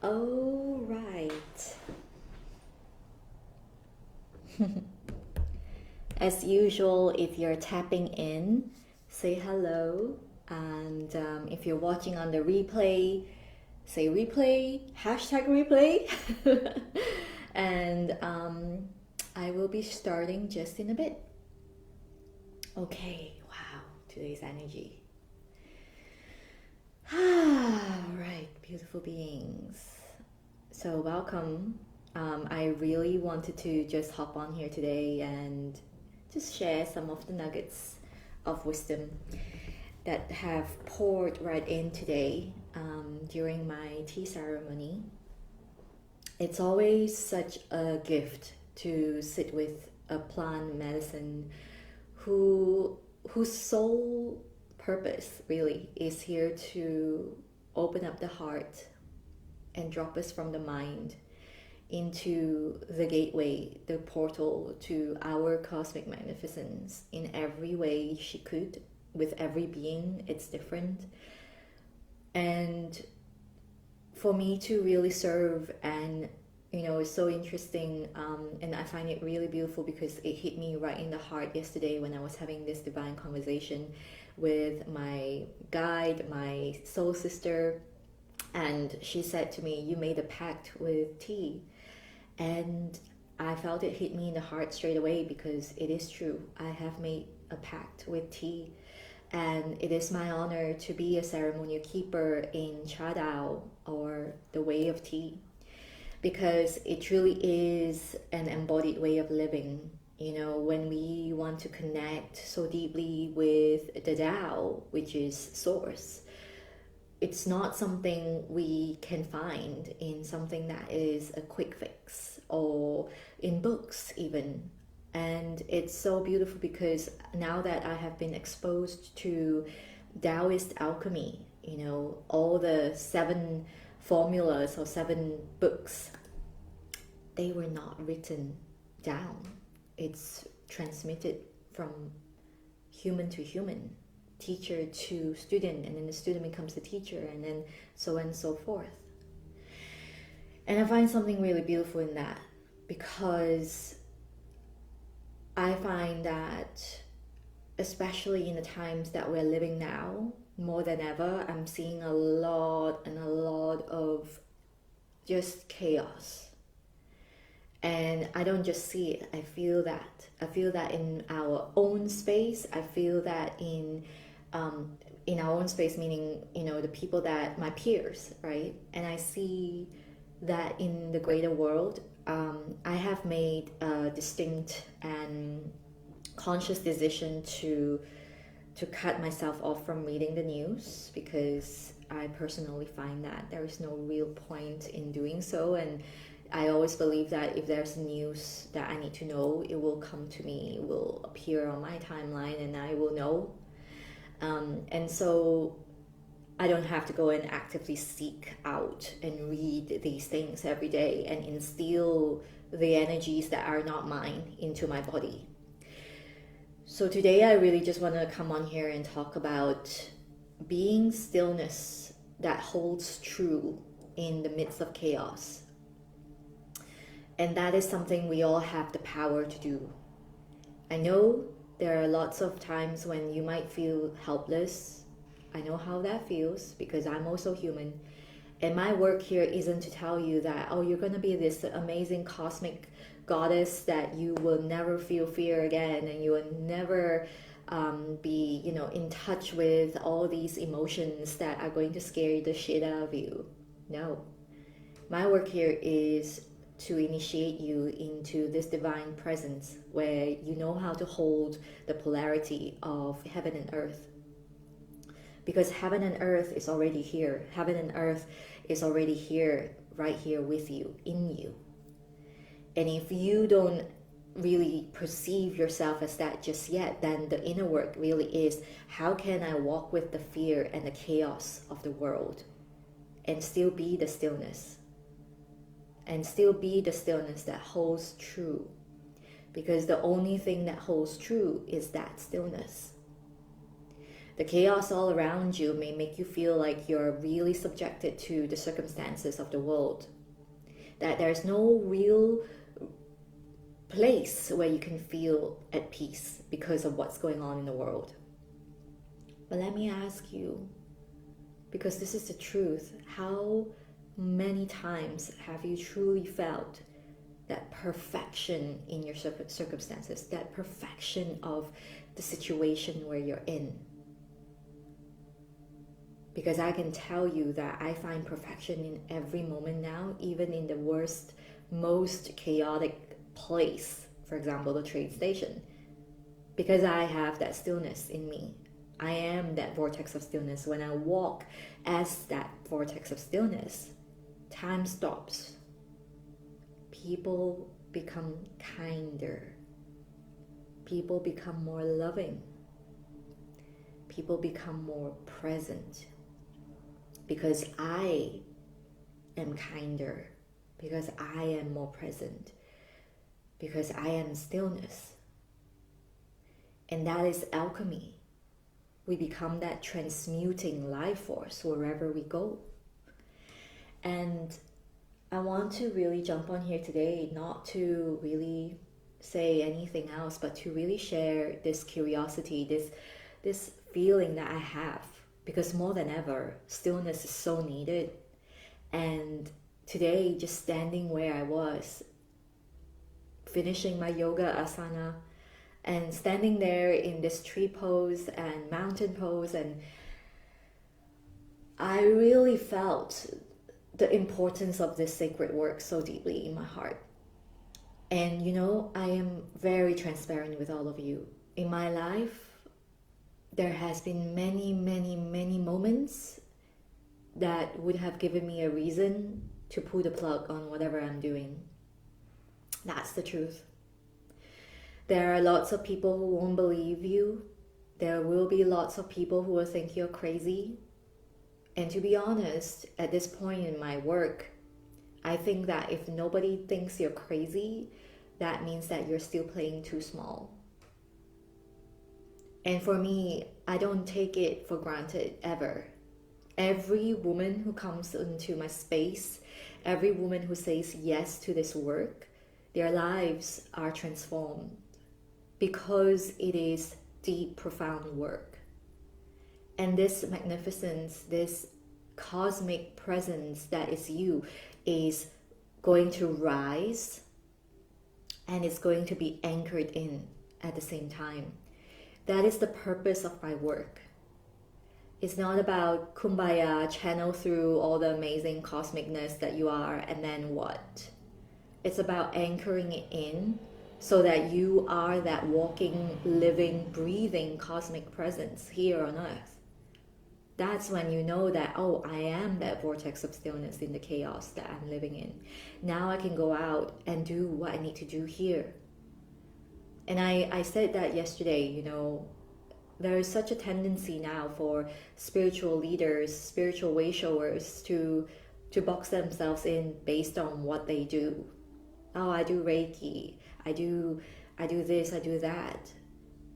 All right. As usual, if you're tapping in, say hello. And if you're watching on the replay, say replay, hashtag replay. And I will be starting just in a bit. Okay, wow, today's energy. All right, beautiful beings. So, welcome. I really wanted to just hop on here today and just share some of the nuggets of wisdom that have poured right in today during my tea ceremony. It's always such a gift to sit with a plant medicine who whose sole purpose really is here to open up the heart and drop us from the mind into the gateway, the portal to our cosmic magnificence in every way she could. With every being, it's different. And for me to really serve, and it's so interesting, and I find it really beautiful because it hit me right in the heart yesterday when I was having this divine conversation with my guide, my soul sister, and she said to me, "You made a pact with tea." And I felt it hit me in the heart straight away because it is true. I have made a pact with tea, and it is my honor to be a ceremonial keeper in Cha Dao, or the way of tea, because it truly is an embodied way of living. When we want to connect so deeply with the Tao, which is source, it's not something we can find in something that is a quick fix or in books even. And it's so beautiful because now that I have been exposed to Taoist alchemy, all the 7 formulas or 7 books, they were not written down. It's transmitted from human to human, teacher to student, and then the student becomes the teacher, and then so on and so forth. And I find something really beautiful in that, because I find that especially in the times that we're living now, more than ever, I'm seeing a lot and a lot of just chaos. And I don't just see it, I feel that. I feel that in our own space. I feel that in our own space, meaning, the people that, my peers, right? And I see that in the greater world. I have made a distinct and conscious decision to cut myself off from reading the news, because I personally find that there is no real point in doing so. And I always believe that if there's news that I need to know, it will come to me, it will appear on my timeline, and I will know. And so I don't have to go and actively seek out and read these things every day and instill the energies that are not mine into my body. So today I really just want to come on here and talk about being stillness that holds true in the midst of chaos. And that is something we all have the power to do. I know there are lots of times when you might feel helpless. I know how that feels because I'm also human. And my work here isn't to tell you that, oh, you're going to be this amazing cosmic goddess that you will never feel fear again, and you will never be, in touch with all these emotions that are going to scare the shit out of you. No. My work here is to initiate you into this divine presence where you know how to hold the polarity of heaven and earth. Because heaven and earth is already here. Heaven and earth is already here, right here with you, in you. And if you don't really perceive yourself as that just yet, then the inner work really is, how can I walk with the fear and the chaos of the world and still be the stillness? And still be the stillness that holds true. Because the only thing that holds true is that stillness. The chaos all around you may make you feel like you're really subjected to the circumstances of the world, that there's no real place where you can feel at peace because of what's going on in the world. But let me ask you, because this is the truth, how many times have you truly felt that perfection in your circumstances, that perfection of the situation where you're in? Because I can tell you that I find perfection in every moment now, even in the worst, most chaotic place, for example, the train station, because I have that stillness in me. I am that vortex of stillness. When I walk as that vortex of stillness, time stops. People become kinder. People become more loving. People become more present. Because I am kinder. Because I am more present. Because I am stillness. And that is alchemy. We become that transmuting life force wherever we go. And I want to really jump on here today, not to really say anything else, but to really share this curiosity, this feeling that I have. Because more than ever, stillness is so needed. And today, just standing where I was, finishing my yoga asana, and standing there in this tree pose and mountain pose, and I really felt the importance of this sacred work so deeply in my heart. And you know, I am very transparent with all of you. In my life, there has been many, many, many moments that would have given me a reason to pull the plug on whatever I'm doing. That's the truth. There are lots of people who won't believe you. There will be lots of people who will think you're crazy. And to be honest, at this point in my work, I think that if nobody thinks you're crazy, that means that you're still playing too small. And for me, I don't take it for granted ever. Every woman who comes into my space, every woman who says yes to this work, their lives are transformed because it is deep, profound work. And this magnificence, this cosmic presence that is you, is going to rise, and it's going to be anchored in at the same time. That is the purpose of my work. It's not about kumbaya, channel through all the amazing cosmicness that you are, and then what? It's about anchoring it in so that you are that walking, living, breathing cosmic presence here on earth. That's when you know that, oh, I am that vortex of stillness in the chaos that I'm living in. Now I can go out and do what I need to do here. And I said that yesterday, you know, there is such a tendency now for spiritual leaders, spiritual way showers to box themselves in based on what they do. Oh, I do Reiki, I do this, I do that.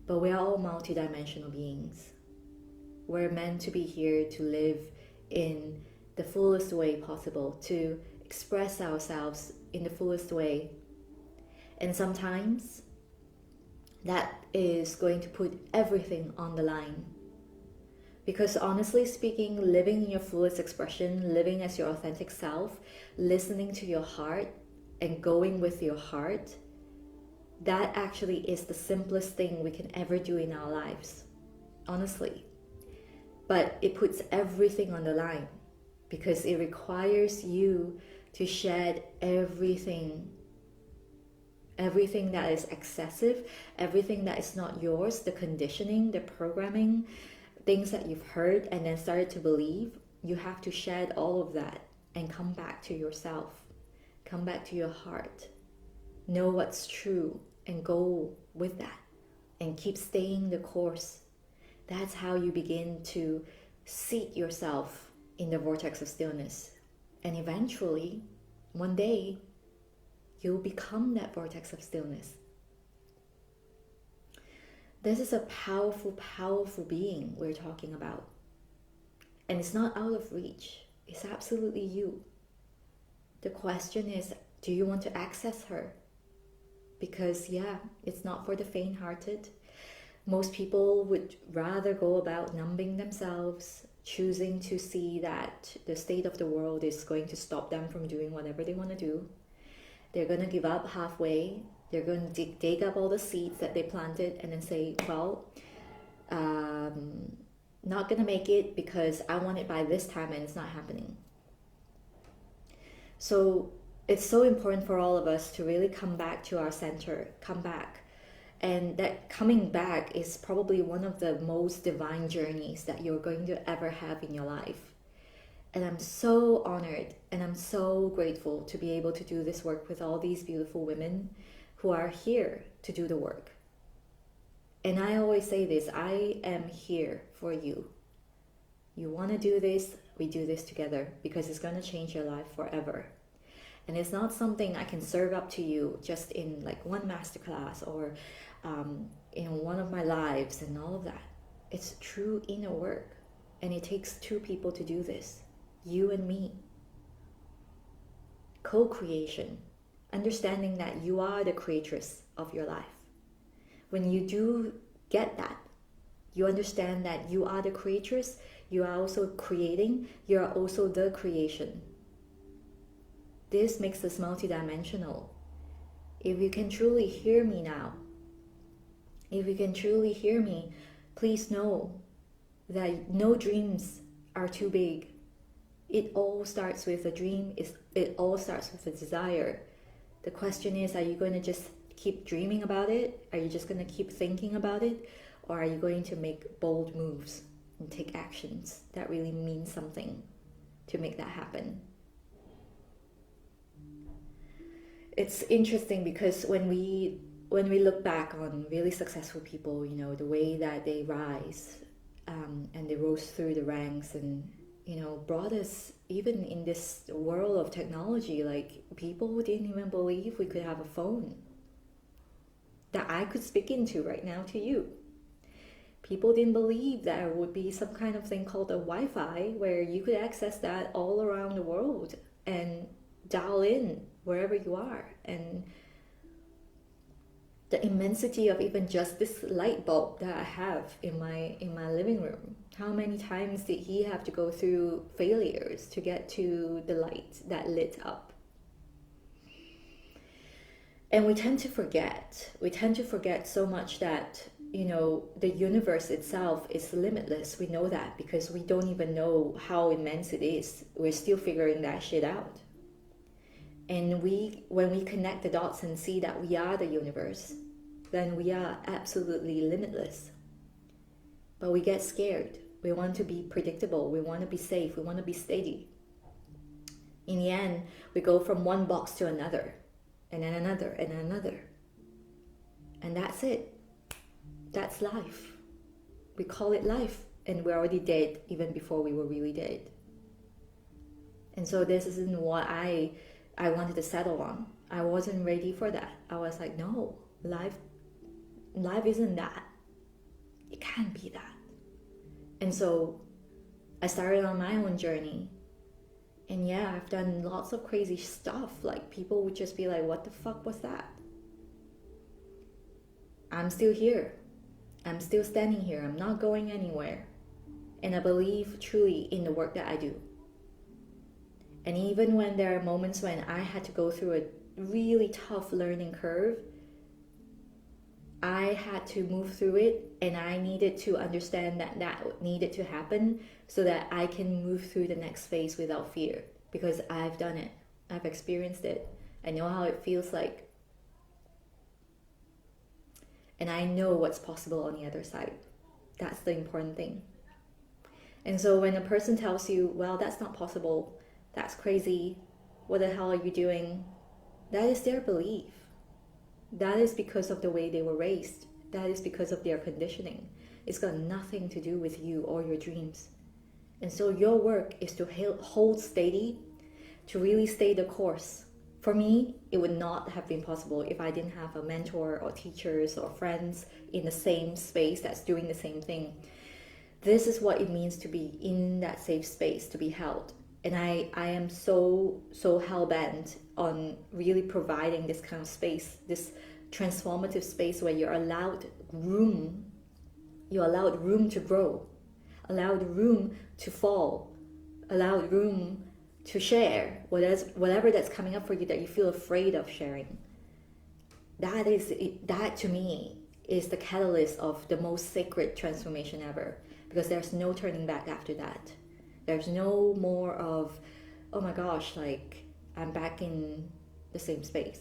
But we're all multidimensional beings. We're meant to be here to live in the fullest way possible, to express ourselves in the fullest way. And sometimes that is going to put everything on the line. Because honestly speaking, living in your fullest expression, living as your authentic self, listening to your heart and going with your heart, that actually is the simplest thing we can ever do in our lives, honestly. But it puts everything on the line because it requires you to shed everything that is excessive, everything that is not yours, the conditioning, the programming, things that you've heard and then started to believe. You have to shed all of that and come back to yourself, come back to your heart, know what's true and go with that and keep staying the course. That's how you begin to seat yourself in the vortex of stillness. And eventually, one day, you'll become that vortex of stillness. This is a powerful, powerful being we're talking about. And it's not out of reach. It's absolutely you. The question is, do you want to access her? Because yeah, it's not for the faint-hearted. Most people would rather go about numbing themselves, choosing to see that the state of the world is going to stop them from doing whatever they want to do. They're going to give up halfway. They're going to dig up all the seeds that they planted and then say, well, not going to make it because I want it by this time and it's not happening. So it's so important for all of us to really come back to our center, come back. And that coming back is probably one of the most divine journeys that you're going to ever have in your life. And I'm so honored and I'm so grateful to be able to do this work with all these beautiful women who are here to do the work. And I always say this, I am here for you. You want to do this, we do this together because it's going to change your life forever. And it's not something I can serve up to you just in like one masterclass or in one of my lives and all of that. It's true inner work. And it takes two people to do this. You and me. Co-creation. Understanding that you are the creatress of your life. When you do get that, you understand that you are the creatress, you are also creating, you are also the creation. This makes us multidimensional. If you can truly hear me now, if you can truly hear me, please know that no dreams are too big. It all starts with a dream, it all starts with a desire. The question is, are you going to just keep dreaming about it? Are you just going to keep thinking about it? Or are you going to make bold moves and take actions that really mean something to make that happen? It's interesting because when we look back on really successful people, you know, the way that they rise and they rose through the ranks and, you know, brought us even in this world of technology, like people didn't even believe we could have a phone that I could speak into right now to you. People didn't believe there would be some kind of thing called a Wi-Fi where you could access that all around the world and dial in wherever you are. And the immensity of even just this light bulb that I have in my living room. How many times did he have to go through failures to get to the light that lit up? And we tend to forget. We tend to forget so much that, you know, the universe itself is limitless. We know that because we don't even know how immense it is. We're still figuring that shit out. And when we connect the dots and see that we are the universe, then we are absolutely limitless. But we get scared. We want to be predictable. We want to be safe. We want to be steady. In the end, we go from one box to another, and then another, and then another. And that's it. That's life. We call it life, and we're already dead even before we were really dead. And so this isn't what I wanted to settle on. I wasn't ready for that. I was like, no, life isn't that. It can't be that. And so I started on my own journey. And yeah, I've done lots of crazy stuff. Like people would just be like, what the fuck was that? I'm still here. I'm still standing here. I'm not going anywhere. And I believe truly in the work that I do. And even when there are moments when I had to go through a really tough learning curve, I had to move through it, and I needed to understand that that needed to happen so that I can move through the next phase without fear, because I've done it. I've experienced it. I know how it feels like. And I know what's possible on the other side. That's the important thing. And so when a person tells you, well, that's not possible, that's crazy, what the hell are you doing? That is their belief. That is because of the way they were raised. That is because of their conditioning. It's got nothing to do with you or your dreams. And so your work is to hold steady, to really stay the course, For me, it would not have been possible if I didn't have a mentor or teachers or friends in the same space that's doing the same thing. This is what it means to be in that safe space, to be held. And I am so hell-bent on really providing this kind of space, this transformative space where you're allowed room to grow, allowed room to fall, allowed room to share whatever that's coming up for you that you feel afraid of sharing. That to me is the catalyst of the most sacred transformation ever, because there's no turning back after that. There's no more of, oh my gosh, like I'm back in the same space.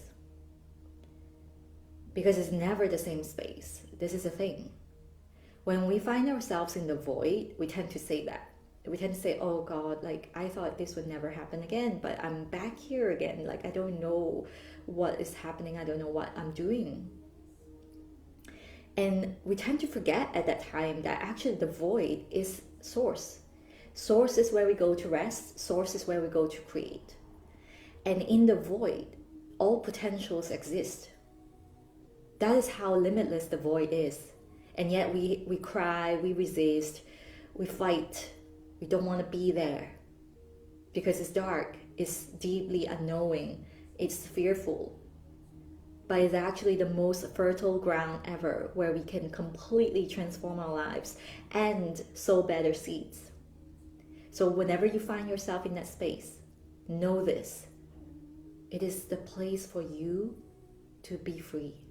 Because it's never the same space. This is the thing. When we find ourselves in the void, we tend to say that. We tend to say, oh God, like I thought this would never happen again, but I'm back here again. Like I don't know what is happening. I don't know what I'm doing. And we tend to forget at that time that actually the void is source. Source is where we go to rest. Source is where we go to create. And in the void, all potentials exist. That is how limitless the void is. And yet we cry, we resist, we fight. We don't want to be there because it's dark, it's deeply unknowing, it's fearful. But it's actually the most fertile ground ever where we can completely transform our lives and sow better seeds. So whenever you find yourself in that space, know this. It is the place for you to be free,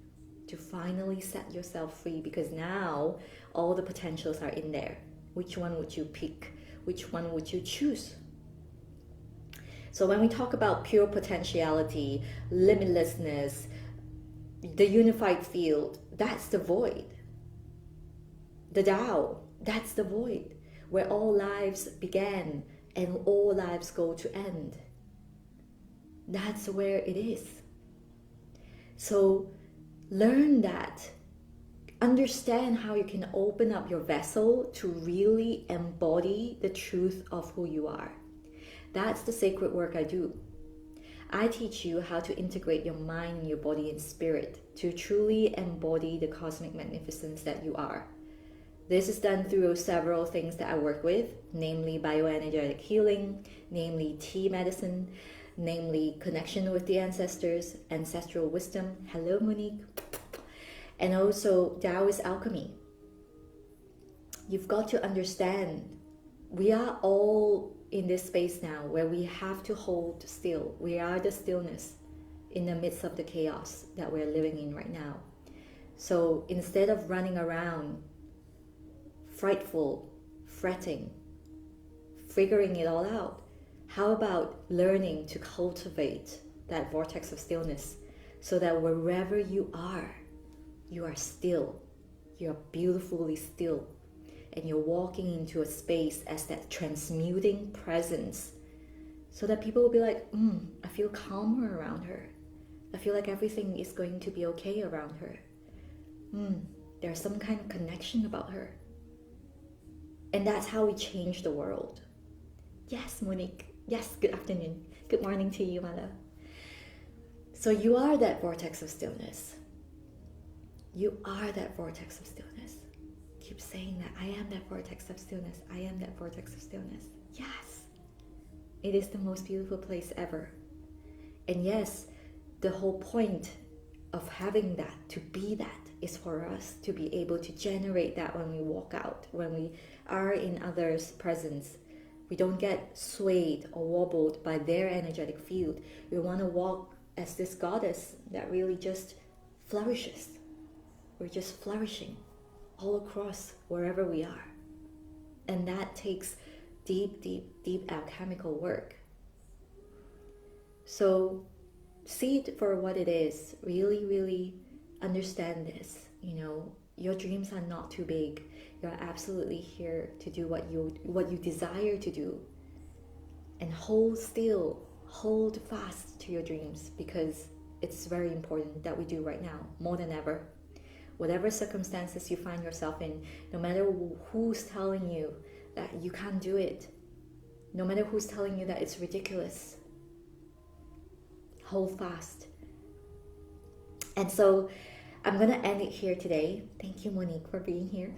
to finally set yourself free, because now all the potentials are in there. Which one would you pick? Which one would you choose? So when we talk about pure potentiality, limitlessness, the unified field, that's the void. The Tao, that's the void, where all lives began and all lives go to end. That's where it is. So learn that. Understand how you can open up your vessel to really embody the truth of who you are. That's the sacred work I do. I teach you how to integrate your mind, your body, and spirit to truly embody the cosmic magnificence that you are. This is done through several things that I work with, namely bioenergetic healing, namely tea medicine, namely connection with the ancestors, ancestral wisdom. Hello, Monique. And also Taoist alchemy. You've got to understand, we are all in this space now where we have to hold still. We are the stillness in the midst of the chaos that we're living in right now. So instead of running around frightful, fretting, figuring it all out, how about learning to cultivate that vortex of stillness so that wherever you are still, you're beautifully still, and you're walking into a space as that transmuting presence, so that people will be like, I feel calmer around her. I feel like everything is going to be okay around her. There's some kind of connection about her. And that's how we change the world. Yes, Monique. Yes, good afternoon. Good morning to you, Mala. So you are that vortex of stillness. You are that vortex of stillness. Keep saying that. I am that vortex of stillness. I am that vortex of stillness. Yes. It is the most beautiful place ever. And yes, the whole point of having that, to be that, is for us to be able to generate that when we walk out, when we are in others' presence. We don't get swayed or wobbled by their energetic field. We want to walk as this goddess that really just flourishes. We're just flourishing all across wherever we are. And that takes deep, deep, deep alchemical work. So see it for what it is. Really, really understand this. Your dreams are not too big. You're absolutely here to do what you desire to do. And hold still, hold fast to your dreams, because it's very important that we do right now, more than ever. Whatever circumstances you find yourself in, no matter who's telling you that you can't do it, no matter who's telling you that it's ridiculous, hold fast. And so I'm going to end it here today. Thank you, Monique, for being here.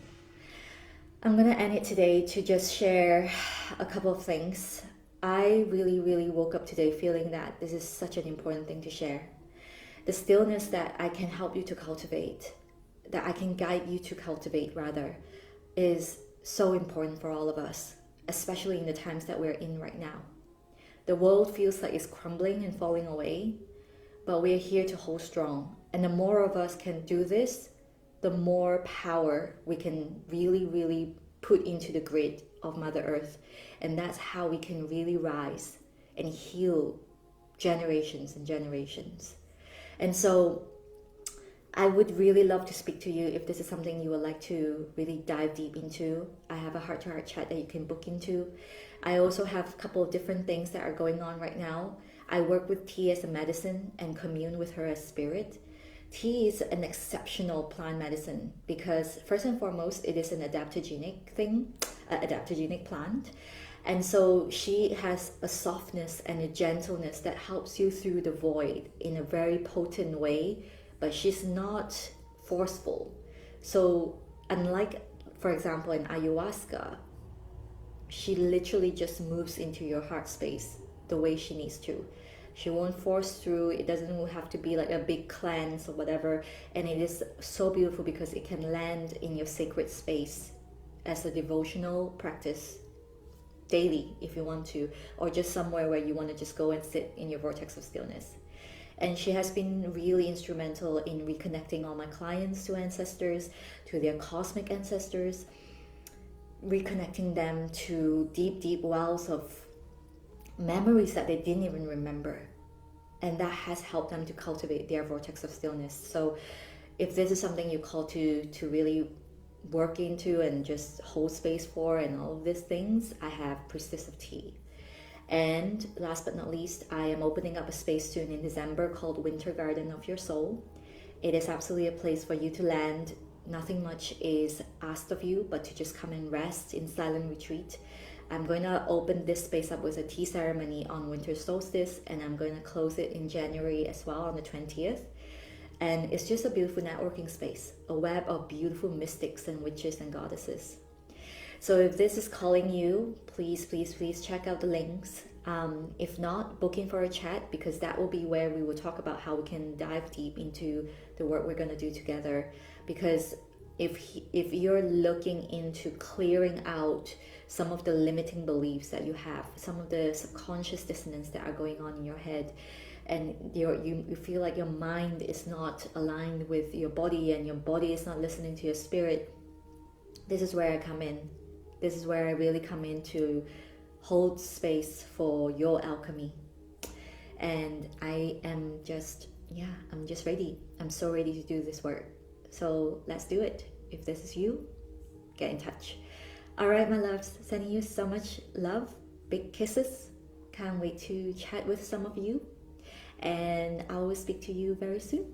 I'm going to end it today to just share a couple of things. I really, really woke up today feeling that this is such an important thing to share. The stillness that I can help you to cultivate, that I can guide you to cultivate rather, is so important for all of us, especially in the times that we're in right now. The world feels like it's crumbling and falling away, but we're here to hold strong. And the more of us can do this, the more power we can really, really put into the grid of Mother Earth. And that's how we can really rise and heal generations and generations. And so I would really love to speak to you if this is something you would like to really dive deep into. I have a heart-to-heart chat that you can book into. I also have a couple of different things that are going on right now. I work with tea as a medicine and commune with her as spirit. Tea is an exceptional plant medicine because first and foremost, it is an adaptogenic plant. And so she has a softness and a gentleness that helps you through the void in a very potent way, but she's not forceful. So unlike, for example, in ayahuasca, she literally just moves into your heart space the way she needs to. She won't force through. It doesn't have to be like a big cleanse or whatever. And it is so beautiful because it can land in your sacred space as a devotional practice daily if you want to, or just somewhere where you want to just go and sit in your vortex of stillness. And she has been really instrumental in reconnecting all my clients to ancestors, to their cosmic ancestors, reconnecting them to deep, deep wells of memories that they didn't even remember. And that has helped them to cultivate their vortex of stillness. So if this is something you call to really work into and just hold space for and all of these things, I have Priestess of Tea. And last but not least, I am opening up a space soon in December called Winter Garden of Your Soul. It is absolutely a place for you to land. Nothing much is asked of you, but to just come and rest in silent retreat. I'm going to open this space up with a tea ceremony on winter solstice, and I'm going to close it in January as well on the 20th. And it's just a beautiful networking space, a web of beautiful mystics and witches and goddesses. So if this is calling you, please, please, please check out the links. If not, booking for a chat, because that will be where we will talk about how we can dive deep into the work we're going to do together. Because if you're looking into clearing out some of the limiting beliefs that you have, some of the subconscious dissonance that are going on in your head, and you feel like your mind is not aligned with your body and your body is not listening to your spirit, this is where I come in. This is where I really come in to hold space for your alchemy. And I am just, I'm just ready. I'm so ready to do this work. So let's do it. If this is you, get in touch. All right, my loves, sending you so much love, big kisses. Can't wait to chat with some of you. And I will speak to you very soon.